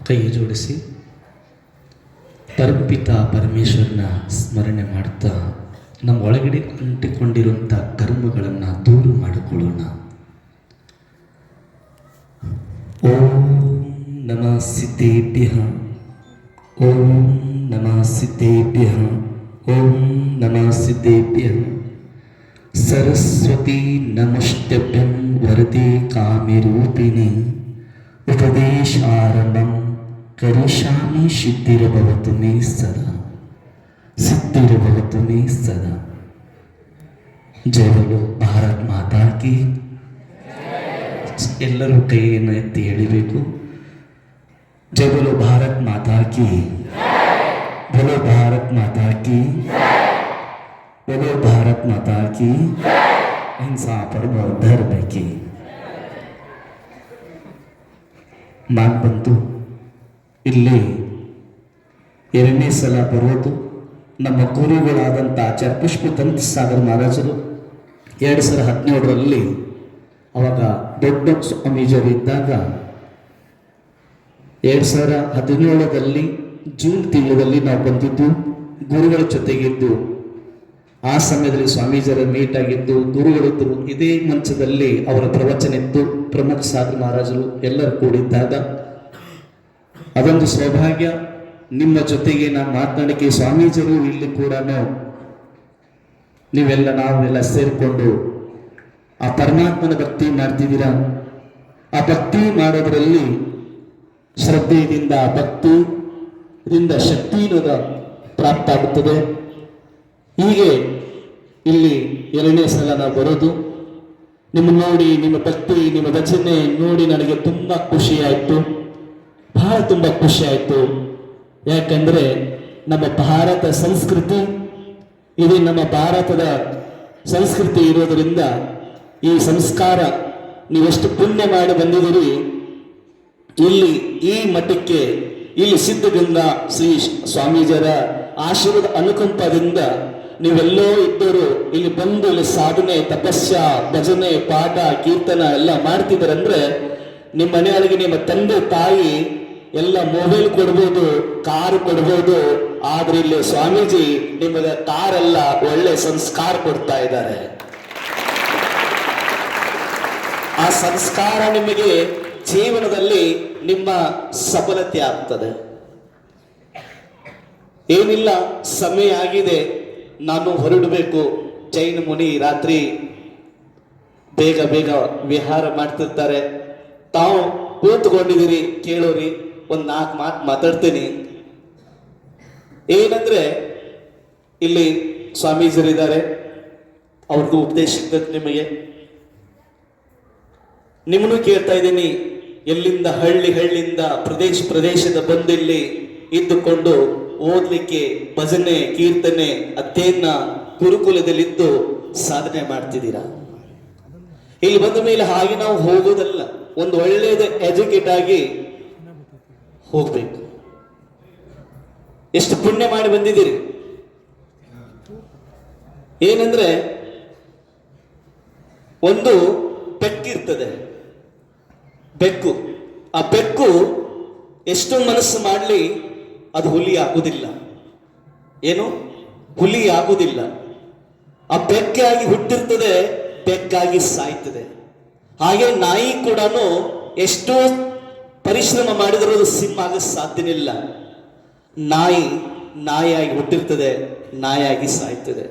ಕೈ ಜೋಡಿಸಿ ಪರಮಪಿತ ಪರಮೇಶ್ವರನ ಸ್ಮರಣೆ ಮಾಡ್ತಾ ನಮ್ಮ ಒಳಗಡೆ ಅಂಟಿಕೊಂಡಿರುವಂಥ ಕರ್ಮಗಳನ್ನು ದೂರ ಮಾಡಿಕೊಳ್ಳೋಣ. ಓಂ ನಮಃ ಸಿದ್ಧೇಭ್ಯಃ, ಓಂ ನಮಃ ಸಿದ್ಧೇಭ್ಯಃ, ಓಂ ನಮಃ ಸಿದ್ಧೇಭ್ಯಃ. ಸರಸ್ವತಿ ನಮಸ್ತಭ್ಯಂ ವರದೆ ಕಾಮ್ಯರೂಪಿಣಿ, ಉಪದೇಶಾರಂಭಂ ಕರಿಷ್ಯಾಮಿ ಸಿದ್ಧಿರ್ಭವತು ಮೇ ಸದಾ, ಸಿದ್ಧಿರ್ಭವತು ಮೇ ಸದಾ. ಜೈ ಬೋಲೋ ಭಾರತ್ ಮಾತಾ ಕಿ. ಎಲ್ಲರೂ ಕೈಯನ್ನು ಎತ್ತಿ ಎಳಿಬೇಕು. ಜೈ ಬೋಲೋ ಭಾರತ್ ಮಾತಾ ಕಿ, ಬೋಲೋ ಭಾರತ್ ಮಾತಾ ಕಿ, ಬೋಲೋ ಭಾರತ್ ಮಾತಾ ಕಿ. ಅಹಿಂಸಾ ಪರಮೋ ಧರ್ಮ ಕಿ. ಮಾತು ಬಂತು. ಇಲ್ಲಿ ಎರಡನೇ ಸಲ ಬರೋದು ನಮ್ಮ ಗುರುಗಳಾದಂಥ ಆಚಾರ್ಯ ಪುಷ್ಪದಂತ ಸಾಗರ ಮಹಾರಾಜರು 2017ರಲ್ಲಿ ಅವಾಗ ದೊಡ್ಡ ಸ್ವಾಮೀಜರು ಇದ್ದಾಗ 2017ರಲ್ಲಿ ಜೂನ್ ತಿಂಗಳಲ್ಲಿ ನಾವು ಬಂದಿದ್ದು, ಗುರುಗಳ ಜೊತೆಗಿದ್ದು. ಆ ಸಮಯದಲ್ಲಿ ಸ್ವಾಮೀಜರ ಮೀಟ್ ಆಗಿದ್ದು, ಗುರುಗಳಿದ್ದರು. ಇದೇ ಮಂಚದಲ್ಲಿ ಅವರ ಪ್ರವಚನ ಇತ್ತು. ಪ್ರಮುಖ ಸಾಗರ ಮಹಾರಾಜರು ಎಲ್ಲರೂ ಕೂಡಿದ್ದಾಗ ಅದೊಂದು ಸೌಭಾಗ್ಯ. ನಿಮ್ಮ ಜೊತೆಗೆ ನಾನು ಮಾತನಾಡಿಕೆ ಸ್ವಾಮೀಜರು ಇಲ್ಲಿ ಕೂಡ ನಾವೆಲ್ಲ ಸೇರಿಕೊಂಡು ಆ ಪರಮಾತ್ಮನ ಭಕ್ತಿ ಮಾಡ್ತಿದ್ದೀರಾ. ಆ ಭಕ್ತಿ ಮಾಡೋದರಲ್ಲಿ ಶ್ರದ್ಧೆಯಿಂದ, ಭಕ್ತಿಯಿಂದ ಶಕ್ತಿ ಪ್ರಾಪ್ತ ಆಗುತ್ತದೆ. ಹೀಗೆ ಇಲ್ಲಿ ಎರಡನೇ ಸಲ ನಾವು ಬರೋದು. ನಿಮ್ಮ ನೋಡಿ, ನಿಮ್ಮ ಭಕ್ತಿ, ನಿಮ್ಮ ಭಜನೆ ನೋಡಿ ನನಗೆ ತುಂಬ ಖುಷಿಯಾಯಿತು, ಬಹಳ ತುಂಬ ಖುಷಿಯಾಯಿತು. ಯಾಕಂದರೆ ನಮ್ಮ ಭಾರತ ಸಂಸ್ಕೃತಿ ಇದು, ನಮ್ಮ ಭಾರತದ ಸಂಸ್ಕೃತಿ ಇರೋದರಿಂದ ಈ ಸಂಸ್ಕಾರ ನೀವೆಷ್ಟು ಪುಣ್ಯ ಮಾಡಿ ಬಂದಿದ್ದೀರಿ. ಇಲ್ಲಿ ಈ ಮಠಕ್ಕೆ, ಇಲ್ಲಿ ಸಿದ್ಧಗಂಗಾ ಶ್ರೀ ಸ್ವಾಮೀಜರ ಆಶೀರ್ವಾದ ಅನುಕಂಪದಿಂದ ನೀವೆಲ್ಲೋ ಇದ್ದರು ಇಲ್ಲಿ ಬಂದು ಇಲ್ಲಿ ಸಾಧನೆ, ತಪಸ್ಯ, ಭಜನೆ, ಪಾಠ, ಕೀರ್ತನ ಎಲ್ಲ ಮಾಡ್ತಿದ್ದಾರಂದ್ರೆ ನಿಮ್ಮ ಮನೆಯೊಳಗೆ ನಿಮ್ಮ ತಂದೆ ತಾಯಿ ಎಲ್ಲ ಮೊಬೈಲ್ ಕೊಡ್ಬೋದು, ಕಾರು ಕೊಡ್ಬೋದು. ಆದ್ರೆ ಇಲ್ಲಿ ಸ್ವಾಮೀಜಿ ನಿಮಗೆ ಕಾರೆಲ್ಲ ಒಳ್ಳೆ ಸಂಸ್ಕಾರ ಕೊಡ್ತಾ ಇದ್ದಾರೆ. ಆ ಸಂಸ್ಕಾರ ನಿಮಗೆ ಜೀವನದಲ್ಲಿ ನಿಮ್ಮ ಸಫಲತೆ ಆಗ್ತದೆ. ಏನಿಲ್ಲ, ಸಮಯ ಆಗಿದೆ, ನಾನು ಹೊರಡಬೇಕು. ಜೈನ ಮುನಿ ರಾತ್ರಿ ಬೇಗ ಬೇಗ ವಿಹಾರ ಮಾಡ್ತಿರ್ತಾರೆ. ತಾವು ಕೂತ್ಕೊಂಡಿದ್ದೀರಿ, ಕೇಳೋರಿ. ಒಂದು 4 ಮಾತು ಮಾತಾಡ್ತೀನಿ. ಏನಂದ್ರೆ ಇಲ್ಲಿ ಸ್ವಾಮೀಜರಿದ್ದಾರೆ, ಅವ್ರಿಗೂ ಉಪದೇಶ ಸಿಗ್ತದೆ. ನಿಮ್ಮನ್ನು ಕೇಳ್ತಾ ಇದ್ದೀನಿ. ಎಲ್ಲಿಂದ ಹಳ್ಳಿಯಿಂದ ಪ್ರದೇಶದ ಬಂದು ಇಲ್ಲಿ ಇದ್ದುಕೊಂಡು ಓದ್ಲಿಕ್ಕೆ, ಭಜನೆ, ಕೀರ್ತನೆ, ಅಧ್ಯಯನ, ಗುರುಕುಲದಲ್ಲಿದ್ದು ಸಾಧನೆ ಮಾಡ್ತಿದ್ದೀರಾ. ಇಲ್ಲಿ ಬಂದ ಮೇಲೆ ಹಾಗೆ ನಾವು ಹೋಗೋದಲ್ಲ, ಒಂದು ಒಳ್ಳೆಯದ ಎಜುಕೇಟ್ ಆಗಿ ಹೋಗ್ಬೇಕು. ಎಷ್ಟು ಪುಣ್ಯ ಮಾಡಿ ಬಂದಿದ್ದೀರಿ. ಏನಂದ್ರೆ ಒಂದು ಬೆಕ್ಕಿರ್ತದೆ, ಬೆಕ್ಕು. ಆ ಬೆಕ್ಕು ಎಷ್ಟು ಮನಸ್ಸು ಮಾಡಲಿ ಅದು ಹುಲಿ ಆಗುವುದಿಲ್ಲ. ಏನು? ಹುಲಿ ಆಗುವುದಿಲ್ಲ. ಆ ಬೆಕ್ಕಾಗಿ ಹುಟ್ಟಿರ್ತದೆ, ಬೆಕ್ಕಾಗಿ ಸಾಯ್ತದೆ. ಹಾಗೆ ನಾಯಿ ಕೂಡ ಎಷ್ಟೋ ಪರಿಶ್ರಮ ಮಾಡಿದರೂ ಅದು ಸಿಂಹ ಆಗ ಸಾಧ್ಯನಿಲ್ಲ. ನಾಯಿಯಾಗಿ ಹುಟ್ಟಿರ್ತದೆ, ನಾಯಿಯಾಗಿ ಸಾಯ್ತದೆ.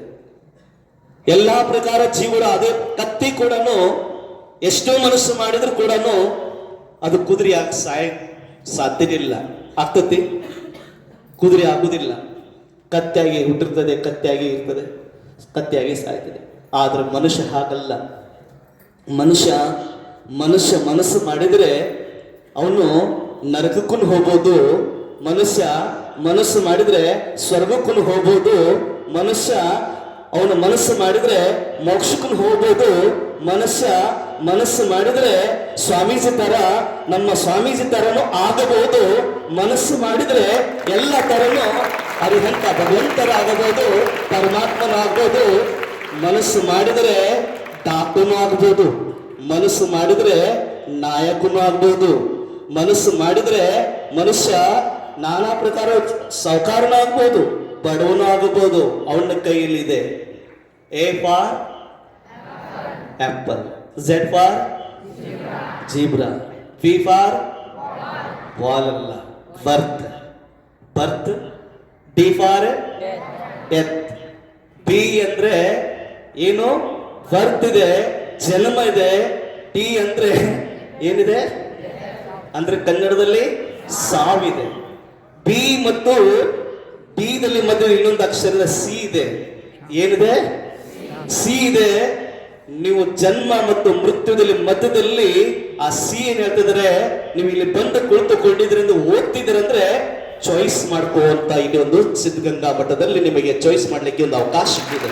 ಎಲ್ಲಾ ಪ್ರಕಾರ ಜೀವನ ಅದೇ. ಕತ್ತಿ ಕೂಡ ಎಷ್ಟೋ ಮನಸ್ಸು ಮಾಡಿದ್ರು ಕೂಡ ಅದು ಕುದುರೆ ಆಗಿ ಸಾಧ್ಯನಿಲ್ಲ. ಆಗ್ತತಿ? ಕುದುರೆ ಆಗುವುದಿಲ್ಲ. ಕತ್ತಿಯಾಗಿ ಹುಟ್ಟಿರ್ತದೆ, ಕತ್ತಿಯಾಗಿ ಇರ್ತದೆ, ಕತ್ತಿಯಾಗಿ ಸಾಯ್ತದೆ. ಆದ್ರೆ ಮನುಷ್ಯ ಹಾಗಲ್ಲ. ಮನುಷ್ಯ ಮನಸ್ಸು ಮಾಡಿದ್ರೆ ಅವನು ನರಕಕ್ಕೂ ಹೋಗ್ಬೋದು. ಮನುಷ್ಯ ಮನಸ್ಸು ಮಾಡಿದ್ರೆ ಸ್ವರ್ಗಕ್ಕೂ ಹೋಗ್ಬೋದು. ಮನುಷ್ಯ ಅವನ ಮನಸ್ಸು ಮಾಡಿದ್ರೆ ಮೋಕ್ಷಕ್ಕೂ ಹೋಗ್ಬೋದು. ಮನಸ್ಸು ಮಾಡಿದ್ರೆ ಸ್ವಾಮೀಜಿ ತರ, ನಮ್ಮ ಸ್ವಾಮೀಜಿ ತರನು ಆಗಬಹುದು. ಮನಸ್ಸು ಮಾಡಿದ್ರೆ ಎಲ್ಲ ತರನು ಅರಿಹಂತ ಭಗವಂತರಾಗಬಹುದು, ಪರಮಾತ್ಮನಾಗಬಹುದು. ಮನಸ್ಸು ಮಾಡಿದ್ರೆ ಡಾಕ್ಟರ್ನೂ ಆಗ್ಬೋದು, ಮನಸ್ಸು ಮಾಡಿದ್ರೆ ನಾಯಕನೂ ಆಗ್ಬೋದು, ಮನಸ್ಸು ಮಾಡಿದ್ರೆ ಮನುಷ್ಯ ನಾನಾ ಪ್ರಕಾರ ಸಾಹುಕಾರನಾಗ್ಬೋದು, ಬಡವನು ಆಗಬಹುದು. ಅವನ ಕೈಯಲ್ಲಿದೆ. A for apple, Z for zebra, V for wall ಅಲ್ಲ, birth, birth, D for death. B ಅಂದ್ರೆ ಏನು? ಬರ್ತ್ ಇದೆ, ಜನ್ಮ ಇದೆ. ಟಿ ಅಂದ್ರೆ ಏನಿದೆ ಅಂದ್ರೆ ಕನ್ನಡದಲ್ಲಿ ಸಾವಿದೆ. ಬಿ ಮತ್ತು ಬಿ ದಲ್ಲಿ ಮಧ್ಯೆ ಇನ್ನೊಂದು ಅಕ್ಷರದ ಸಿ ಇದೆ. ಏನಿದೆ? ಸಿ ಇದೆ. ನೀವು ಜನ್ಮ ಮತ್ತು ಮೃತ್ಯುದಲ್ಲಿ ಮಧ್ಯದಲ್ಲಿ ಆ ಸಿ ಏನ್ ಹೇಳ್ತಿದ್ರೆ, ನೀವು ಇಲ್ಲಿ ಬಂದು ಕುಳಿತುಕೊಂಡಿದ್ರಿಂದ ಓದ್ತಿದ್ದೀರಂದ್ರೆ ಚಾಯ್ಸ್ ಮಾಡ್ಕೋ ಅಂತ ಇಲ್ಲಿ ಒಂದು ಸಿದ್ಧಗಂಗಾ ಮಠದಲ್ಲಿ ನಿಮಗೆ ಚಾಯ್ಸ್ ಮಾಡ್ಲಿಕ್ಕೆ ಒಂದು ಅವಕಾಶ ಇದೆ.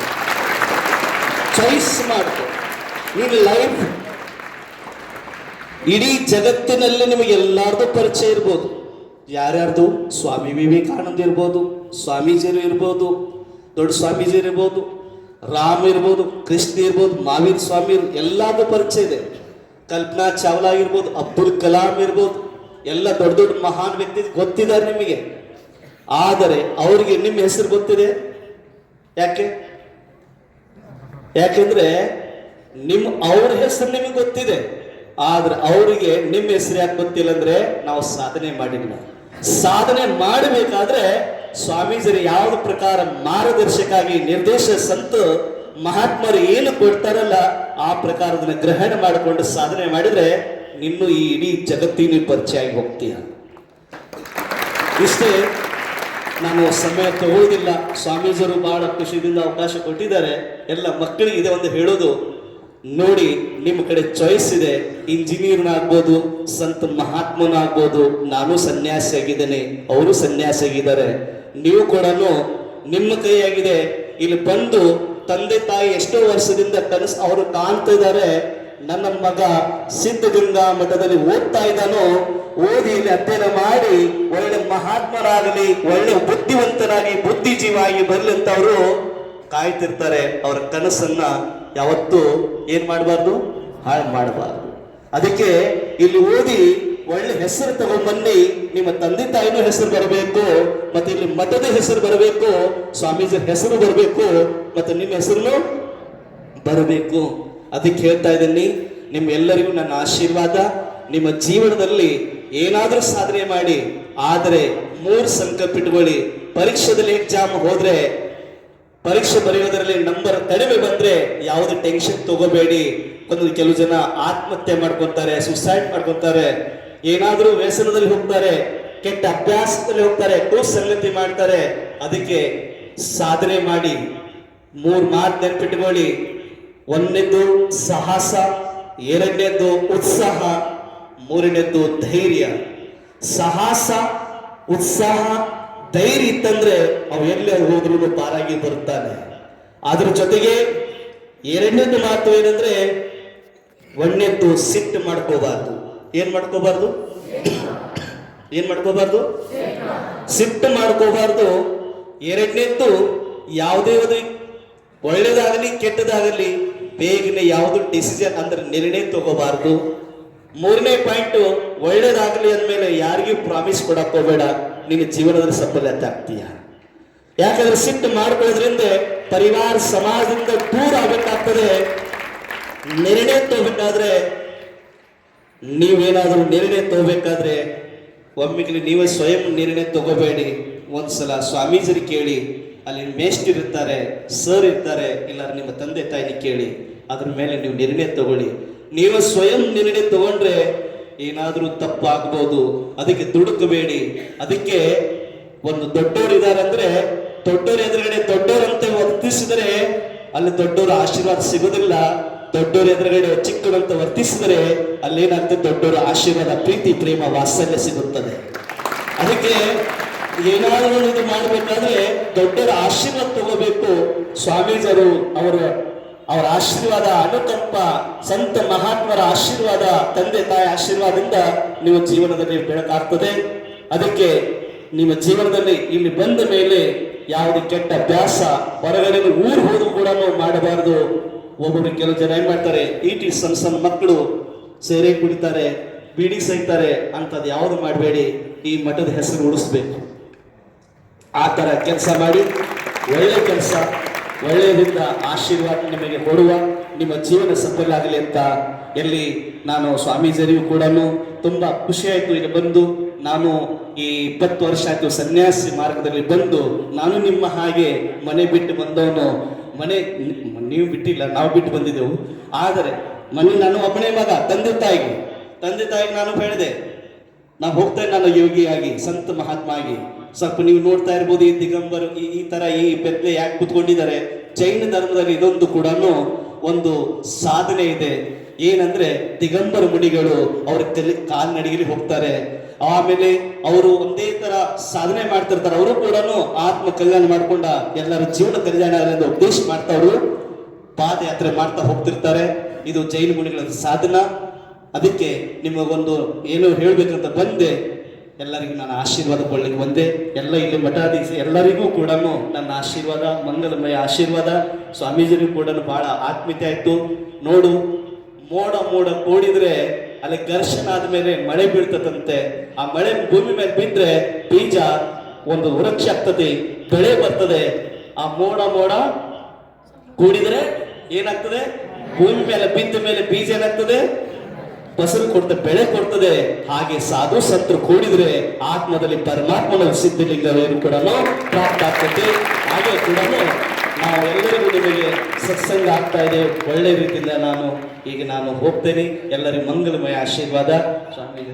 ಚಾಯ್ಸ್ ಮಾಡ್ಕೋ. ನೀನು ಲೈಫ್ ಇಡೀ ಜಗತ್ತಿನಲ್ಲಿ ನಿಮಗೆ ಎಲ್ಲಾರ್ದು ಪರಿಚಯ ಇರ್ಬೋದು. ಯಾರ್ಯಾರ್ದು? ಸ್ವಾಮಿ ವಿವೇಕಾನಂದ ಇರ್ಬೋದು, ಸ್ವಾಮೀಜಿಯರು ಇರ್ಬೋದು, ದೊಡ್ಡ ಸ್ವಾಮೀಜಿಯರು ಇರ್ಬೋದು, ರಾಮ್ ಇರ್ಬೋದು, ಕೃಷ್ಣ ಇರ್ಬೋದು, ಮಹಾವೀರ್ ಸ್ವಾಮಿ ಎಲ್ಲಾರ್ದು ಪರಿಚಯ ಇದೆ. ಕಲ್ಪನಾ ಚಾವ್ಲಾ ಇರ್ಬೋದು, ಅಬ್ದುಲ್ ಕಲಾಂ ಇರ್ಬೋದು, ಎಲ್ಲ ದೊಡ್ಡ ದೊಡ್ಡ ಮಹಾನ್ ವ್ಯಕ್ತಿ ಗೊತ್ತಿದ್ದಾರೆ ನಿಮಗೆ. ಆದರೆ ಅವರಿಗೆ ನಿಮ್ಮ ಹೆಸರು ಗೊತ್ತಿದೆ. ಯಾಕೆ? ಯಾಕೆಂದ್ರೆ ಅವ್ರ ಹೆಸರು ನಿಮಗೆ ಗೊತ್ತಿದೆ, ಆದ್ರೆ ಅವರಿಗೆ ನಿಮ್ಮ ಹೆಸರು ಯಾಕೆ ಗೊತ್ತಿಲ್ಲ ಅಂದ್ರೆ ನಾವು ಸಾಧನೆ ಮಾಡಿಲ್ಲ. ಸಾಧನೆ ಮಾಡಬೇಕಾದ್ರೆ ಸ್ವಾಮೀಜರು ಯಾವ್ದು ಪ್ರಕಾರ ಮಾರ್ಗದರ್ಶಕಾಗಿ ನಿರ್ದೇಶ ಸಂತ ಮಹಾತ್ಮರು ಏನು ಕೊಡ್ತಾರಲ್ಲ ಆ ಪ್ರಕಾರದನ್ನ ಗ್ರಹಣ ಮಾಡಿಕೊಂಡು ಸಾಧನೆ ಮಾಡಿದ್ರೆ ನಿನ್ನೂ ಈ ಇಡೀ ಜಗತ್ತಿನ ಪರಿಚಯ ಆಗಿ ಹೋಗ್ತೀಯ. ಇಷ್ಟೇ, ನಾನು ಸಮಯ ತಗೊಳ್ಳೋದಿಲ್ಲ. ಸ್ವಾಮೀಜರು ಬಹಳ ಖುಷಿಯಿಂದ ಅವಕಾಶ ಕೊಟ್ಟಿದ್ದಾರೆ. ಎಲ್ಲ ಮಕ್ಕಳಿಗೆ ಇದೆ ಒಂದು ಹೇಳೋದು, ನೋಡಿ ನಿಮ್ಮ ಕಡೆ ಚಾಯ್ಸ್ ಇದೆ. ಇಂಜಿನಿಯರ್ನಾಗ್ಬೋದು, ಸಂತ ಮಹಾತ್ಮನಾಗ್ಬೋದು. ನಾನು ಸನ್ಯಾಸಿ ಆಗಿದ್ದೇನೆ, ಅವರು ಸನ್ಯಾಸಿ ಆಗಿದ್ದಾರೆ. ನೀವು ಕೂಡ ನಿಮ್ಮ ಕೈಯಾಗಿದೆ. ಇಲ್ಲಿ ಬಂದು ತಂದೆ ತಾಯಿ ಎಷ್ಟೋ ವರ್ಷದಿಂದ ಕನಸು ಅವರು ಕಾಣ್ತಾ ಇದ್ದಾರೆ. ನನ್ನ ಮಗ ಸಿದ್ಧಗಂಗಾ ಮಠದಲ್ಲಿ ಓದ್ತಾ ಇದ್ದಾನೋ, ಓದಿ ಇಲ್ಲಿ ಅಧ್ಯಯನ ಮಾಡಿ ಒಳ್ಳೆ ಮಹಾತ್ಮರಾಗಲಿ, ಒಳ್ಳೆ ಬುದ್ಧಿವಂತರಾಗಿ ಬುದ್ಧಿಜೀವಾಗಿ ಬರ್ಲಿ ಅಂತ ಅವರು ಕಾಯ್ತಿರ್ತಾರೆ. ಅವರ ಕನಸನ್ನ ಯಾವತ್ತೂ ಏನ್ ಮಾಡಬಾರ್ದು, ಹಾಳು ಮಾಡಬಾರ್ದು. ಅದಕ್ಕೆ ಇಲ್ಲಿ ಓದಿ ಒಳ್ಳೆ ಹೆಸರು ತಗೊಂಡ್ಬನ್ನಿ. ನಿಮ್ಮ ತಂದೆ ತಾಯಿನೂ ಹೆಸರು ಬರಬೇಕು, ಮತ್ತೆ ಇಲ್ಲಿ ಮಠದ ಹೆಸರು ಬರಬೇಕು, ಸ್ವಾಮೀಜಿ ಹೆಸರು ಬರಬೇಕು, ಮತ್ತೆ ನಿಮ್ಮ ಹೆಸರು ಬರಬೇಕು. ಅದಕ್ಕೆ ಹೇಳ್ತಾ ಇದ್ದೀನಿ, ನಿಮ್ಮ ಎಲ್ಲರಿಗೂ ನನ್ನ ಆಶೀರ್ವಾದ. ನಿಮ್ಮ ಜೀವನದಲ್ಲಿ ಏನಾದ್ರೂ ಸಾಧನೆ ಮಾಡಿ. ಆದರೆ 3 ಸಂಕಲ್ಪ ಇಟ್ಕೊಳ್ಳಿ. ಪರೀಕ್ಷೆದಲ್ಲಿ ಎಕ್ಸಾಮ್ ಹೋದ್ರೆ, ಪರೀಕ್ಷೆ ಬರೆಯೋದ್ರಲ್ಲಿ ನಂಬರ್ ಕಡಿಮೆ ಬಂದ್ರೆ ಯಾವುದೇ ಟೆನ್ಷನ್ ತಗೋಬೇಡಿ. ಕೆಲವು ಜನ ಆತ್ಮಹತ್ಯೆ ಮಾಡ್ಕೊಂತಾರೆ, ಸುಸೈಡ್ ಮಾಡ್ಕೊಂತಾರೆ, ಏನಾದ್ರೂ ವ್ಯಸನದಲ್ಲಿ ಹೋಗ್ತಾರೆ, ಕೆಟ್ಟ ಅಭ್ಯಾಸದಲ್ಲಿ ಹೋಗ್ತಾರೆ, ಸಂಗತಿ ಮಾಡ್ತಾರೆ. ಅದಕ್ಕೆ ಸಾಧನೆ ಮಾಡಿ. 3 ಮಾತು ನೆನಪಿಟ್ಕೊಳ್ಳಿ. 1ನೇದು ಸಾಹಸ, 2ನೇದು ಉತ್ಸಾಹ, 3ನೇದು ಧೈರ್ಯ. ಸಾಹಸ, ಉತ್ಸಾಹ, ಧೈರ್ಯ ಇತ್ತಂದ್ರೆ ಅವು ಎಲ್ಲೇ ಹೋದ್ರೂ ಪಾರಾಗಿ ಬರುತ್ತಾನೆ. ಅದ್ರ ಜೊತೆಗೆ 2ನೇದು ಮಾತು ಏನಂದ್ರೆ, 1ನೇದು ಸಿಟ್ಟು ಮಾಡ್ಕೋಬಾರ್ದು. ಏನ್ ಮಾಡ್ಕೋಬಾರ್ದು? ಸಿಟ್ಟು ಮಾಡ್ಕೋಬಾರ್ದು. 2ನೇದ್ದು ಯಾವುದೇ ಒಳ್ಳೇದಾಗಲಿ ಕೆಟ್ಟದಾಗಲಿ ಬೇಗನೆ ಯಾವುದು ಡಿಸಿಷನ್ ಅಂದ್ರೆ ನಿರ್ಣಯ ತಗೋಬಾರ್ದು. 3ನೇ ಪಾಯಿಂಟ್, ಒಳ್ಳೇದಾಗಲಿ ಅಂದ್ಮೇಲೆ ಯಾರಿಗೂ ಪ್ರಾಮಿಸ್ ಕೊಡಕ್ ಹೋಗ್ಬೇಡ. ನಿನ್ನ ಜೀವನದಲ್ಲಿ ಸಫಲತೆ ಆಗ್ತೀಯ. ಯಾಕಂದ್ರೆ ಸಿಟ್ಟು ಮಾಡ್ಕೊಳ್ಳೋದ್ರಿಂದ ಪರಿವಾರ ಸಮಾಜದಿಂದ ದೂರ ಆಗಬೇಕಾಗ್ತದೆ. ನಿರ್ಣಯ ತಗೋಬೇಕಾದ್ರೆ, ನೀವೇನಾದ್ರೂ ನಿರ್ಣಯ ತಗೋಬೇಕಾದ್ರೆ ಒಮ್ಮೆಗೆ ನೀವೇ ಸ್ವಯಂ ನಿರ್ಣಯ ತಗೋಬೇಡಿ. ಒಂದ್ಸಲ ಸ್ವಾಮೀಜರಿ ಕೇಳಿ, ಅಲ್ಲಿ ಮೇಷ್ಟ್ರು ಇರ್ತಾರೆ, ಸರ್ ಇರ್ತಾರೆ, ಇಲ್ಲ ನಿಮ್ಮ ತಂದೆ ತಾಯಿನ ಕೇಳಿ, ಅದ್ರ ಮೇಲೆ ನೀವು ನಿರ್ಣಯ ತಗೊಳ್ಳಿ. ನೀವು ಸ್ವಯಂ ನಿರ್ಣಯ ತಗೊಂಡ್ರೆ ಏನಾದ್ರೂ ತಪ್ಪಾಗ್ಬೋದು. ಅದಕ್ಕೆ ದುಡುಕಬೇಡಿ. ಅದಕ್ಕೆ ಒಂದು ದೊಡ್ಡವರು ಇದ್ದಾರೆ ಅಂದ್ರೆ, ದೊಡ್ಡವರು ಎದುರುಗಡೆ ದೊಡ್ಡವರಂತೆ ವರ್ತಿಸಿದರೆ ಅಲ್ಲಿ ದೊಡ್ಡವರ ಆಶೀರ್ವಾದ ಸಿಗೋದಿಲ್ಲ. ದೊಡ್ಡವರು ಎದುರುಗಡೆ ಚಿಕ್ಕದಂತ ವರ್ತಿಸಿದರೆ ಅಲ್ಲೇನಾಗ್ತದೆ, ದೊಡ್ಡವರ ಆಶೀರ್ವಾದ, ಪ್ರೀತಿ, ಪ್ರೇಮ, ವಾತ್ಸಲ್ಯ ಸಿಗುತ್ತದೆ. ಅದಕ್ಕೆ ಏನಾದರೂ ಇದು ಮಾಡಬೇಕಾದ್ರೆ ದೊಡ್ಡವರ ಆಶೀರ್ವಾದ ತಗೋಬೇಕು. ಸ್ವಾಮೀಜರು ಅವರ ಆಶೀರ್ವಾದ, ಅನುಕಂಪ, ಸಂತ ಮಹಾತ್ಮರ ಆಶೀರ್ವಾದ, ತಂದೆ ತಾಯಿ ಆಶೀರ್ವಾದದಿಂದ ನೀವು ಜೀವನದಲ್ಲಿ ಬೆಳಕಾಗ್ತದೆ. ಅದಕ್ಕೆ ನಿಮ್ಮ ಜೀವನದಲ್ಲಿ ಇಲ್ಲಿ ಬಂದ ಮೇಲೆ ಯಾವುದೇ ಕೆಟ್ಟ ಅಭ್ಯಾಸ, ಹೊರಗಡೆ ಊರು ಹೋದ್ರು ಕೂಡ ಮಾಡಬಾರದು. ಕೆಲವು ಜನ ಏನ್ ಮಾಡ್ತಾರೆ, ಸಣ್ಣ ಸಣ್ಣ ಮಕ್ಕಳು ಸೇರೆ ಕುಡಿತಾರೆ, ಬೀಡಿ ಸೈತಾರೆ ಅಂಥದ್ದು ಯಾವುದು ಮಾಡಬೇಡಿ. ಈ ಮಠದ ಹೆಸರು ಉಳಿಸ್ಬೇಕು. ಆ ಥರ ಕೆಲಸ ಮಾಡಿ, ಒಳ್ಳೆ ಕೆಲಸ, ಒಳ್ಳೆಯದಿಂದ ಆಶೀರ್ವಾದ ನಿಮಗೆ ಕೊಡುವ, ನಿಮ್ಮ ಜೀವನ ಸಫಲ ಆಗಲಿ ಅಂತ ಎಲ್ಲಿ ನಾನು ಸ್ವಾಮೀಜಿಯರಿಗೂ ಕೂಡ ತುಂಬ ಖುಷಿ ಆಯಿತು. ಇಲ್ಲಿ ಬಂದು ನಾನು ಈ 20 ವರ್ಷ ಆಯಿತು ಸನ್ಯಾಸಿ ಮಾರ್ಗದಲ್ಲಿ ಬಂದು, ನಾನು ನಿಮ್ಮ ಹಾಗೆ ಮನೆ ಬಿಟ್ಟು ಬಂದವನು. ಮನೆ ನೀವು ಬಿಟ್ಟಿಲ್ಲ, ನಾವು ಬಿಟ್ಟು ಬಂದಿದ್ದೆವು. ಆದರೆ ಮನೆ ನಾನು ಒಬ್ಬನೇ ಮಗ. ತಂದೆ ತಾಯಿಗೆ ನಾನು ಹೇಳಿದೆ, ನಾವು ಹೋಗ್ತೇನೆ, ನಾನು ಯೋಗಿಯಾಗಿ ಸಂತ ಮಹಾತ್ಮ ಆಗಿ. ಸ್ವಲ್ಪ ನೀವು ನೋಡ್ತಾ ಇರ್ಬೋದು, ಈ ದಿಗಂಬರು ಈ ತರ ಈ ಬೆತ್ತಲೆ ಯಾಕೆ ಕೂತ್ಕೊಂಡಿದ್ದಾರೆ. ಜೈನ ಧರ್ಮದಲ್ಲಿ ಇದೊಂದು ಕೂಡ ಒಂದು ಸಾಧನೆ ಇದೆ. ಏನಂದ್ರೆ ದಿಗಂಬರ ಮುನಿಗಳು ಅವ್ರ ಕಾಲ್ನಡಿಗೆಲಿ ಹೋಗ್ತಾರೆ. ಆಮೇಲೆ ಅವರು ಒಂದೇ ತರ ಸಾಧನೆ ಮಾಡ್ತಿರ್ತಾರೆ. ಅವರು ಕೂಡ ಆತ್ಮ ಕಲ್ಯಾಣ ಮಾಡ್ಕೊಂಡ ಎಲ್ಲರ ಜೀವನ ಕಲ್ಯಾಣ ಆಗಲಿ ಉಪದೇಶ ಮಾಡ್ತಾ ಅವರು ಪಾದಯಾತ್ರೆ ಮಾಡ್ತಾ ಹೋಗ್ತಿರ್ತಾರೆ. ಇದು ಜೈನ ಮುನಿಗಳ ಸಾಧನ. ಅದಕ್ಕೆ ನಿಮಗೊಂದು ಏನು ಹೇಳ್ಬೇಕಂತ ಬಂದೆ. ಎಲ್ಲರಿಗೂ ನಾನು ಆಶೀರ್ವಾದ ಕೊಳ್ಳಿಕ್ಕೆ ಬಂದೆ. ಎಲ್ಲ ಇಲ್ಲಿ ಮಠಾಧೀಶ ಎಲ್ಲರಿಗೂ ಕೂಡ ನನ್ನ ಆಶೀರ್ವಾದ, ಮಂಗಲಮಯ ಆಶೀರ್ವಾದ. ಸ್ವಾಮೀಜಿಗೂ ಕೂಡ ಬಹಳ ಆತ್ಮೀಯತೆ ಆಯ್ತು. ನೋಡು, ಮೋಡ ಕೂಡಿದ್ರೆ ಅಲ್ಲಿ ಘರ್ಷಣೆ ಆದ್ಮೇಲೆ ಮಳೆ ಬೀಳ್ತದಂತೆ. ಆ ಮಳೆ ಭೂಮಿ ಮೇಲೆ ಬಿದ್ದರೆ ಬೀಜ ಒಂದು ವೃಕ್ಷ ಆಗ್ತದೆ, ಬೆಳೆ ಬರ್ತದೆ. ಆ ಮೋಡ ಕೂಡಿದ್ರೆ ಏನಾಗ್ತದೆ? ಭೂಮಿ ಮೇಲೆ ಬಿದ್ದ ಮೇಲೆ ಬೀಜ ಏನಾಗ್ತದೆ? ಫಸಲು ಕೊಡ್ತದೆ, ಬೆಳೆ ಕೊಡ್ತದೆ. ಹಾಗೆ ಸಾಧು ಸಂತರು ಕೂಡಿದ್ರೆ ಆತ್ಮದಲ್ಲಿ ಪರಮಾತ್ಮನ ಸಿದ್ಧಲಿಂಗವೇನು ಕೂಡ ಪ್ರಾಪ್ತ ಆಗ್ತದೆ. ಹಾಗೆ ಕೂಡ ನಾವೆಲ್ಲರಿಗೂ ನಿಮಗೆ ಸತ್ಸಂಗ ಆಗ್ತಾ ಇದೆ. ಒಳ್ಳೆ ರೀತಿಯಿಂದ ನಾನು ಹೋಗ್ತೇನೆ. ಎಲ್ಲರಿಗೂ ಮಂಗಲಮಯ ಆಶೀರ್ವಾದ. ಸ್ವಾಮಿ